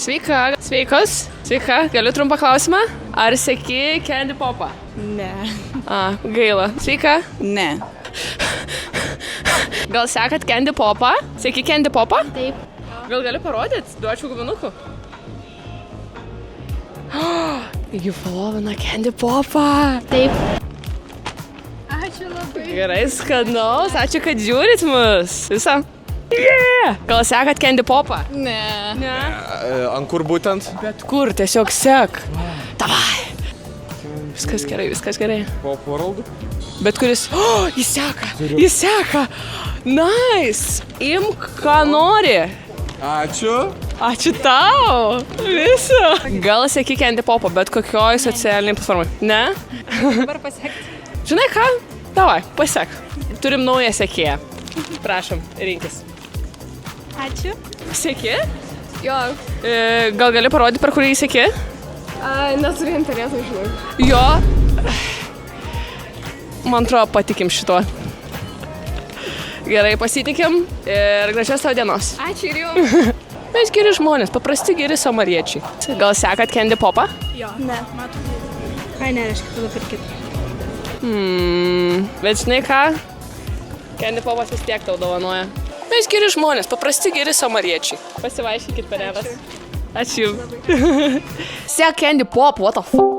Sveika. Sveikos. Sveika. Galiu trumpą klausimą? Ar seki Candy Popą? Ne. Gaila. Sveika. Ne. Gal sekat Candy Popą? Seki Candy Popą? Taip. Gal gali parodyt? Duočiau guminukų. Ji followina Candy Popą. Taip. Ačiū labai. Gerai, skanaus. Ačiū, kad žiūrit mus. Visą. Yeah! Gal sekat Candy Popą? Ne. Ne. Ant kur būtent? Bet kur, tiesiog sek. Davai. Viskas gerai, viskas gerai. Pop World? Bet kuris... Jis seka. Jis seka. Nice. Imk, ką nori. Ačiū. Ačiū tau. Viso. Gal seki Candy Popą, bet kokioj socialiniai platformai? Ne? Dabar pasiekti. Žinai ką? Davai, pasek. Turim naują sekėją. Prašom, rinkis. Ačiū. Seki? Jo. Gal gali parodyti, per kurį seki? Neturiu interneto, žinau. Jo. Man atrodo, patikim šituo. Gerai, pasitikim ir gražios tavo dienos. Ačiū ir jums. Mes geri žmonės, paprasti geri samariečiai. Gal sekat Candy Popą? Jo. Ne, matau. Ai, nereiškia, tada pirkit. Bet žinai ką? Candy Popas vis tiek tau dovanoja. Mes geri žmonės, paprasti geri samariečiai. Pasivaišykit per evas. Ačiū. Sek Candy Pop, what the fuck?